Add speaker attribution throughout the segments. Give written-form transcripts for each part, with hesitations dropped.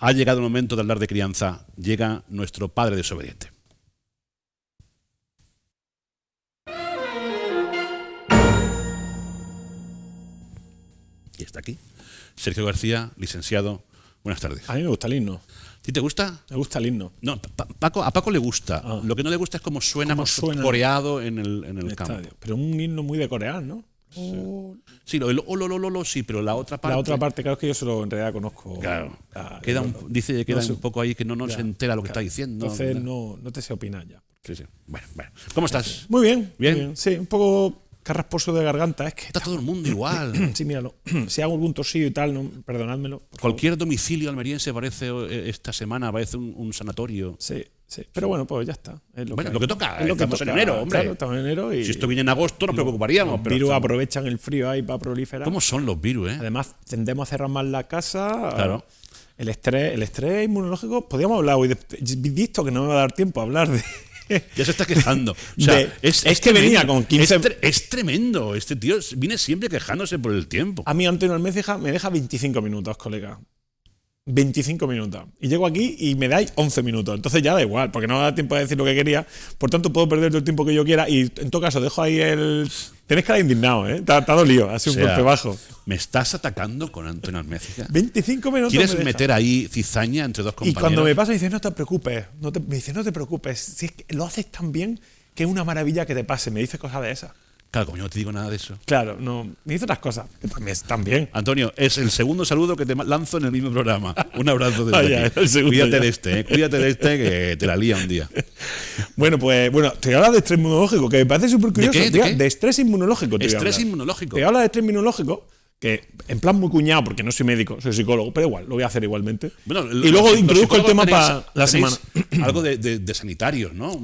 Speaker 1: Ha llegado el momento de hablar de crianza. Llega nuestro padre desobediente. Y está aquí. Sergio García, licenciado. Buenas tardes.
Speaker 2: A mí me gusta el himno.
Speaker 1: ¿A ti te gusta?
Speaker 2: Me gusta el himno.
Speaker 1: No, a Paco le gusta. Lo que no le gusta es cómo suena coreado en el campo.
Speaker 2: Estadio. Pero un himno muy de coreano, ¿no?
Speaker 1: Sí, el sí, pero la otra parte.
Speaker 2: La otra parte, claro, es que yo solo en realidad conozco.
Speaker 1: Claro. Dice que queda un poco ahí que no se entera lo que está diciendo.
Speaker 2: Entonces no te sé opinar ya.
Speaker 1: Sí. Bueno. ¿Cómo estás?
Speaker 2: Muy bien.
Speaker 1: ¿Bien?
Speaker 2: Muy bien. Sí, un poco carrasposo de garganta. Es que
Speaker 1: está todo el mundo igual.
Speaker 2: Sí, míralo. Si hago algún tosillo y tal, no, perdonádmelo.
Speaker 1: Cualquier domicilio almeriense esta semana parece un sanatorio.
Speaker 2: Sí. Pero bueno, pues ya está. Es lo que
Speaker 1: toca.
Speaker 2: Es lo que
Speaker 1: estamos
Speaker 2: toca,
Speaker 1: en enero, hombre.
Speaker 2: Claro, estamos en enero y
Speaker 1: si esto viene en agosto nos preocuparíamos.
Speaker 2: Los virus aprovechan el frío ahí para proliferar.
Speaker 1: ¿Cómo son los virus, eh?
Speaker 2: Además, tendemos a cerrar más la casa.
Speaker 1: Claro.
Speaker 2: El estrés inmunológico. Podríamos hablar hoy visto que no me va a dar tiempo a hablar de...
Speaker 1: Ya se está quejando. O sea,
Speaker 2: es que venía con 15...
Speaker 1: Es tremendo. Este tío viene siempre quejándose por el tiempo.
Speaker 2: A mí Antonio Almecija me deja 25 minutos, colega. 25 minutos. Y llego aquí y me dais 11 minutos. Entonces ya da igual, porque no me da tiempo de decir lo que quería. Por tanto, puedo perder todo el tiempo que yo quiera. Y en todo caso, dejo ahí el... Tenés cara indignado, ¿eh? Te ha dolido. Ha sido un golpe bajo.
Speaker 1: ¿Me estás atacando con Antonio Almecija?
Speaker 2: 25 minutos.
Speaker 1: ¿Quieres meter ahí cizaña entre dos compañeros?
Speaker 2: Y cuando me pasa, dices, no te preocupes. Me dice, no te preocupes. Si es que lo haces tan bien que es una maravilla que te pase. Me dice cosas de esas.
Speaker 1: Claro, como yo no te digo nada de eso.
Speaker 2: Claro, no. Me dice otras cosas que también están bien.
Speaker 1: Antonio, es el segundo saludo que te lanzo en el mismo programa. Un abrazo desde aquí. Cuídate de este, que te la lía un día.
Speaker 2: Bueno, te habla de estrés inmunológico, que me parece súper curioso.
Speaker 1: ¿De qué?
Speaker 2: De estrés inmunológico.
Speaker 1: Estrés inmunológico.
Speaker 2: Te habla de estrés inmunológico, que en plan muy cuñado, porque no soy médico, soy psicólogo, pero igual, lo voy a hacer igualmente.
Speaker 1: Bueno,
Speaker 2: y luego introduzco el tema para la semana.
Speaker 1: Algo de sanitarios, ¿no?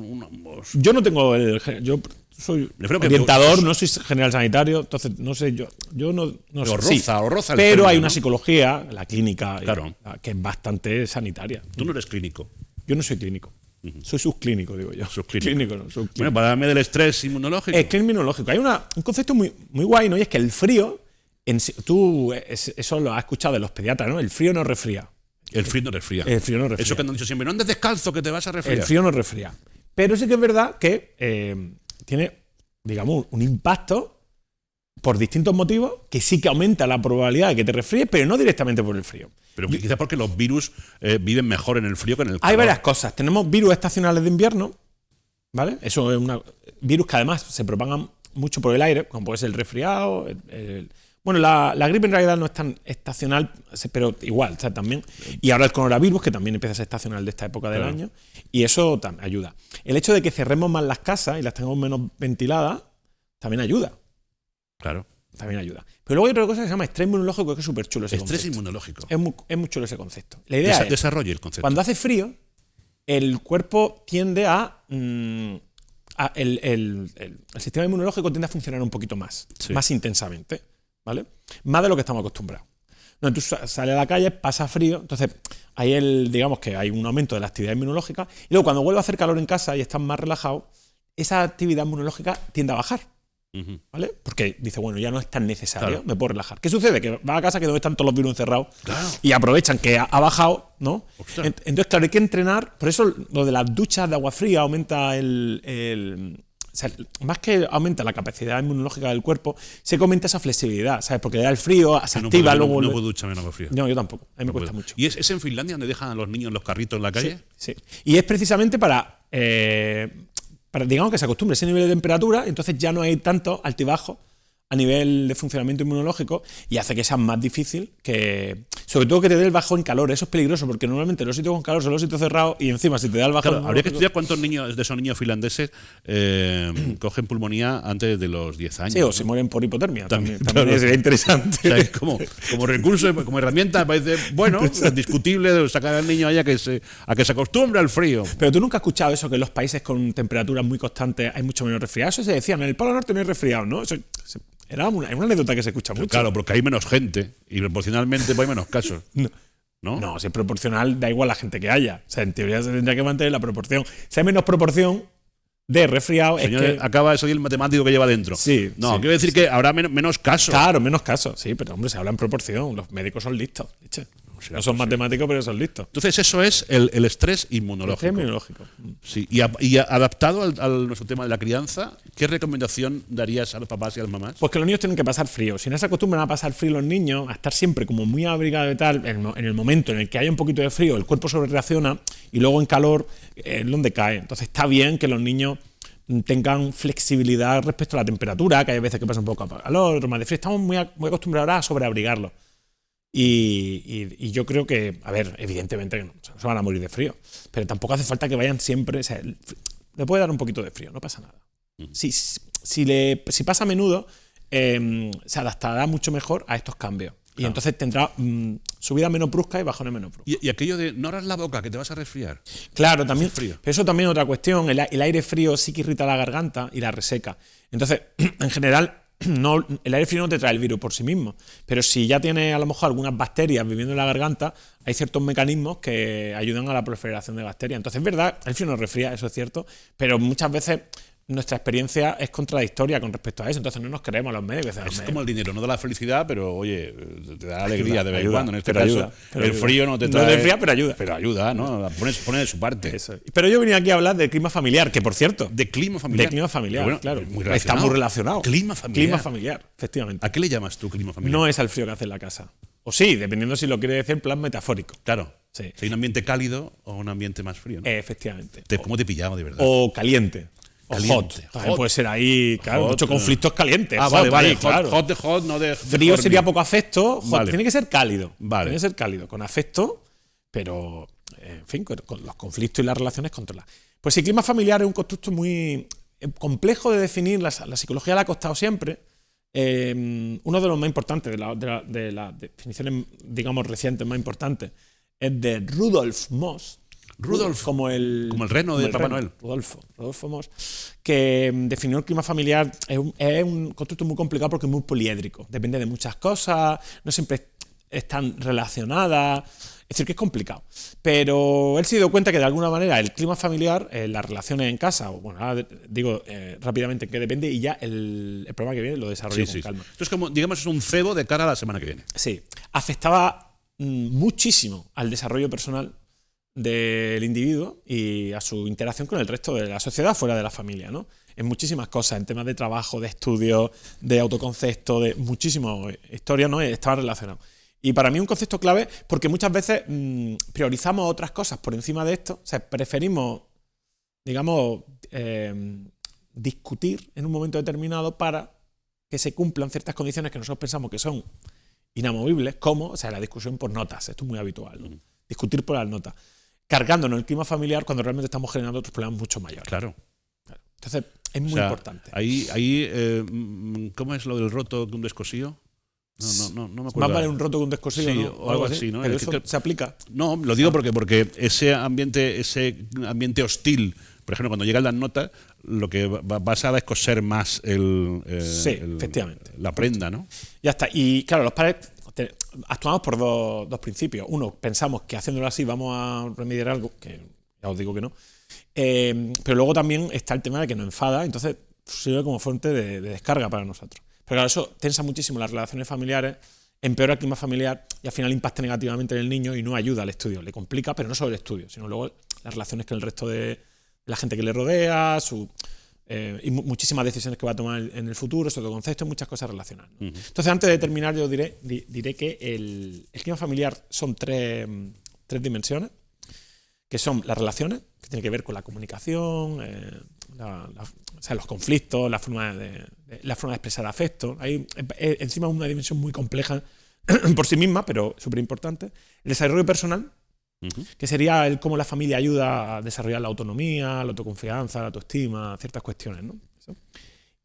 Speaker 2: Yo no tengo yo soy orientador, no soy general sanitario, entonces no sé, yo no sé.
Speaker 1: Roza
Speaker 2: pero hay una psicología, la clínica,
Speaker 1: claro,
Speaker 2: que es bastante sanitaria.
Speaker 1: Tú no eres clínico.
Speaker 2: Yo no soy clínico. Soy subclínico, digo yo.
Speaker 1: Subclínico.
Speaker 2: Subclínico.
Speaker 1: Bueno, para darme del estrés inmunológico.
Speaker 2: Estrés inmunológico. Hay un concepto muy guay, ¿no? Y es que el frío, tú eso lo has escuchado de los pediatras, ¿no? El frío no resfría.
Speaker 1: El frío no resfría. Eso que han dicho siempre, no andes descalzo que te vas a resfriar.
Speaker 2: El frío no resfría. Pero sí que es verdad que tiene, digamos, un impacto por distintos motivos que sí que aumenta la probabilidad de que te resfríes, pero no directamente por el frío.
Speaker 1: Pero quizás porque los virus viven mejor en el frío que en el calor.
Speaker 2: Hay varias cosas. Tenemos virus estacionales de invierno, ¿vale? Eso es virus que además se propagan mucho por el aire, como puede ser el resfriado. Bueno, la gripe en realidad no es tan estacional, pero igual, ¿sabes? También. Y ahora el coronavirus, que también empieza a ser estacional de esta época del año, y eso también ayuda. El hecho de que cerremos más las casas y las tengamos menos ventiladas, también ayuda.
Speaker 1: Claro.
Speaker 2: También ayuda. Pero luego hay otra cosa que se llama estrés inmunológico, que es súper chulo ese concepto.
Speaker 1: Estrés inmunológico.
Speaker 2: Es muy chulo ese concepto. La idea es,
Speaker 1: desarrolle el concepto.
Speaker 2: Cuando hace frío, el cuerpo tiende el sistema inmunológico tiende a funcionar un poquito más, más intensamente, ¿vale? Más de lo que estamos acostumbrados. No, tú sales a la calle, pasa frío, entonces digamos que hay un aumento de la actividad inmunológica, y luego cuando vuelve a hacer calor en casa y estás más relajado, esa actividad inmunológica tiende a bajar. ¿Vale? Porque dice, bueno, ya no es tan necesario, me puedo relajar. ¿Qué sucede? Que vas a casa que donde están todos los virus encerrados y aprovechan que ha bajado, ¿no? Entonces, claro, hay que entrenar. Por eso lo de las duchas de agua fría aumenta o sea, más que aumenta la capacidad inmunológica del cuerpo, se comenta esa flexibilidad, ¿sabes? Porque le da el frío, se activa, luego...
Speaker 1: No puedo ducharme en agua fría.
Speaker 2: No, yo tampoco. A mí me cuesta mucho.
Speaker 1: ¿Y es en Finlandia donde dejan a los niños los carritos en la calle?
Speaker 2: Sí. Y es precisamente para digamos que se acostumbre a ese nivel de temperatura, entonces ya no hay tanto altibajo a nivel de funcionamiento inmunológico y hace que sea más difícil sobre todo que te dé el bajón en calor. Eso es peligroso porque normalmente los sitios con calor son los sitios cerrados y encima si te da el bajón...
Speaker 1: Claro, habría que estudiar cuántos niños de esos niños finlandeses cogen pulmonía antes de los 10 años.
Speaker 2: Sí, o se mueren por hipotermia. También sería interesante.
Speaker 1: O sea, es como recurso, como herramienta, parece, bueno, discutible sacar al niño a que se acostumbre al frío.
Speaker 2: Pero tú nunca has escuchado eso, que en los países con temperaturas muy constantes hay mucho menos resfriado. Eso se decía, en el Polo Norte no hay resfriado, ¿no? Era una anécdota que se escucha mucho.
Speaker 1: Claro, porque hay menos gente y proporcionalmente hay menos casos.
Speaker 2: No, si es proporcional, da igual la gente que haya. O sea, en teoría se tendría que mantener la proporción. Si hay menos proporción de resfriado,
Speaker 1: señor,
Speaker 2: es que...
Speaker 1: acaba de salir el matemático que lleva dentro.
Speaker 2: Sí.
Speaker 1: Quiero decir que habrá menos casos.
Speaker 2: Claro, menos casos, sí, pero hombre, se habla en proporción. Los médicos son listos. No son matemáticos, pero son listos.
Speaker 1: Entonces eso es el estrés inmunológico.
Speaker 2: El estrés inmunológico.
Speaker 1: Sí. Y adaptado al nuestro tema de la crianza, ¿qué recomendación darías a los papás y a las mamás?
Speaker 2: Pues que los niños tienen que pasar frío. Si no se acostumbran a pasar frío los niños, a estar siempre como muy abrigados y tal, en el momento en el que haya un poquito de frío, el cuerpo sobrereacciona y luego en calor es donde cae. Entonces está bien que los niños tengan flexibilidad respecto a la temperatura, que hay veces que pasa un poco a calor, otros más de frío. Estamos muy acostumbrados ahora a sobreabrigarlos. Y yo creo que, a ver, evidentemente que no se van a morir de frío, pero tampoco hace falta que vayan siempre. O sea, le puede dar un poquito de frío, no pasa nada. Si pasa a menudo, se adaptará mucho mejor a estos cambios. Y entonces tendrá subida menos brusca y bajones menos bruscos.
Speaker 1: Y aquello de no abras la boca, que te vas a resfriar.
Speaker 2: Claro, también. Pero eso también es otra cuestión. El aire frío sí que irrita la garganta y la reseca. Entonces, en general, el aire frío no te trae el virus por sí mismo. Pero si ya tienes a lo mejor algunas bacterias viviendo en la garganta, hay ciertos mecanismos que ayudan a la proliferación de bacterias. Entonces, es verdad, el frío nos resfría, eso es cierto, pero muchas veces nuestra experiencia es contradictoria con respecto a eso, entonces no nos creemos los médicos.
Speaker 1: Es como el dinero, no da la felicidad, pero oye, te da alegría de vez en cuando. En este caso, el frío no te trae.
Speaker 2: No te fría, pero ayuda.
Speaker 1: Pero ayuda, ¿no? Pone de su parte.
Speaker 2: Eso. Pero yo venía aquí a hablar de clima familiar, que por cierto.
Speaker 1: ¿De clima familiar?
Speaker 2: De clima familiar,
Speaker 1: bueno,
Speaker 2: claro.
Speaker 1: Está
Speaker 2: muy relacionado.
Speaker 1: Clima familiar.
Speaker 2: Clima familiar, efectivamente.
Speaker 1: ¿A qué le llamas tú clima familiar?
Speaker 2: No es al frío que hace en la casa. O sí, dependiendo si lo quiere decir en plan metafórico.
Speaker 1: Claro.
Speaker 2: Sí.
Speaker 1: Si hay un ambiente cálido o un ambiente más frío, ¿no?
Speaker 2: Efectivamente.
Speaker 1: ¿Cómo te pillamos de verdad?
Speaker 2: O caliente.
Speaker 1: Caliente,
Speaker 2: hot. Puede ser ahí, claro, muchos conflictos calientes.
Speaker 1: Vale.
Speaker 2: Ahí, claro.
Speaker 1: Hot, no de
Speaker 2: frío sería poco afecto.
Speaker 1: Vale.
Speaker 2: Tiene que ser cálido.
Speaker 1: Vale.
Speaker 2: Tiene que ser cálido, con afecto, pero, en fin, con los conflictos y las relaciones controladas. Pues el clima familiar es un constructo muy complejo de definir. La psicología le ha costado siempre. Uno de los más importantes, de las definiciones, digamos, recientes más importantes, es de Rudolf Moss.
Speaker 1: Rudolf,
Speaker 2: como el
Speaker 1: reno de Papá Noel.
Speaker 2: Rodolfo Moss, que definió el clima familiar. Es un constructo muy complicado porque es muy poliédrico. Depende de muchas cosas, no siempre están relacionadas. Es decir, que es complicado. Pero él se dio cuenta que de alguna manera el clima familiar, las relaciones en casa, o bueno, ahora digo rápidamente en qué depende y ya el programa que viene lo desarrollo con calma.
Speaker 1: Entonces, como digamos, es un cebo de cara a la semana que viene.
Speaker 2: Sí, afectaba muchísimo al desarrollo personal del individuo y a su interacción con el resto de la sociedad fuera de la familia, ¿no? En muchísimas cosas, en temas de trabajo, de estudio, de autoconcepto, de muchísimas historias, ¿no? Estaba relacionado. Y para mí un concepto clave porque muchas veces priorizamos otras cosas por encima de esto. O sea, preferimos, digamos, discutir en un momento determinado para que se cumplan ciertas condiciones que nosotros pensamos que son inamovibles, como, o sea, la discusión por notas. Esto es muy habitual, ¿no? Discutir por las notas. Cargándonos el clima familiar cuando realmente estamos generando otros problemas mucho mayores.
Speaker 1: Claro.
Speaker 2: Entonces, es muy importante.
Speaker 1: ¿Cómo es lo del roto que un descosío? No me acuerdo.
Speaker 2: Más vale un roto que un descosido,
Speaker 1: sí,
Speaker 2: ¿no?
Speaker 1: O algo así, ¿no?
Speaker 2: Pero eso se aplica.
Speaker 1: No, lo digo porque ese ambiente hostil, por ejemplo, cuando llegan las notas, lo que vas a descoser más
Speaker 2: efectivamente.
Speaker 1: La prenda, ¿no?
Speaker 2: Ya está. Y claro, los padres actuamos por dos principios. Uno, pensamos que haciéndolo así vamos a remediar algo, que ya os digo que no. Pero luego también está el tema de que nos enfada, entonces sirve como fuente de descarga para nosotros. Pero claro, eso tensa muchísimo las relaciones familiares, empeora el clima familiar y al final impacta negativamente en el niño y no ayuda al estudio. Le complica, pero no solo el estudio, sino luego las relaciones con el resto de la gente que le rodea, y muchísimas decisiones que va a tomar en el futuro, su autoconcepto, muchas cosas relacionadas, ¿no? Entonces, antes de terminar, yo diré que el clima familiar son tres dimensiones, que son las relaciones, que tienen que ver con la comunicación, o sea, los conflictos, la forma de expresar afecto. Hay encima una dimensión muy compleja por sí misma, pero súper importante. El desarrollo personal, que sería cómo la familia ayuda a desarrollar la autonomía, la autoconfianza, la autoestima, ciertas cuestiones, ¿no? Eso.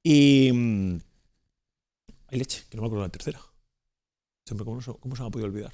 Speaker 2: Y hay leche, que no me acuerdo de la tercera. Siempre, ¿cómo se me ha podido olvidar?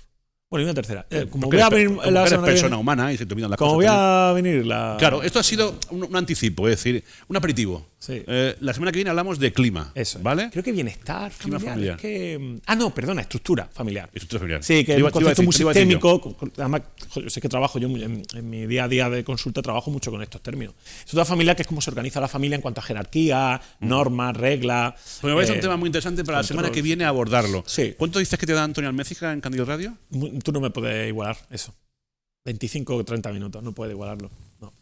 Speaker 2: Bueno, y una tercera. Como voy a venir
Speaker 1: la semana persona humana y se te olvidan las
Speaker 2: como
Speaker 1: cosas.
Speaker 2: Como voy a venir la...
Speaker 1: Claro, esto ha sido un anticipo, es decir, un aperitivo.
Speaker 2: Sí.
Speaker 1: La semana que viene hablamos de clima.
Speaker 2: Eso.
Speaker 1: ¿Vale?
Speaker 2: Creo que bienestar
Speaker 1: clima familiar.
Speaker 2: Es que... no, perdona, estructura familiar.
Speaker 1: Estructura familiar.
Speaker 2: Sí, que es un concepto muy sistémico. Además, yo sé que trabajo, yo en mi día a día de consulta trabajo mucho con estos términos. Estructura familiar, que es cómo se organiza la familia en cuanto a jerarquía, normas, reglas.
Speaker 1: Pues me parece un tema muy interesante para la semana que viene abordarlo.
Speaker 2: Sí.
Speaker 1: ¿Cuánto dices que te da Antonio Almécija en Candil Radio?
Speaker 2: tú no me puedes igualar eso. 25 o 30 minutos, no puedes igualarlo. No.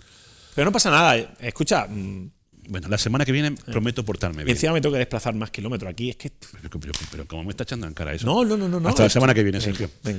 Speaker 2: Pero no pasa nada. Escucha.
Speaker 1: Bueno, la semana que viene prometo portarme bien.
Speaker 2: Y encima me tengo que desplazar más kilómetros. Aquí es que.
Speaker 1: Pero ¿cómo me está echando en cara eso?
Speaker 2: No.
Speaker 1: Hasta la semana que viene, Sergio.
Speaker 2: Venga.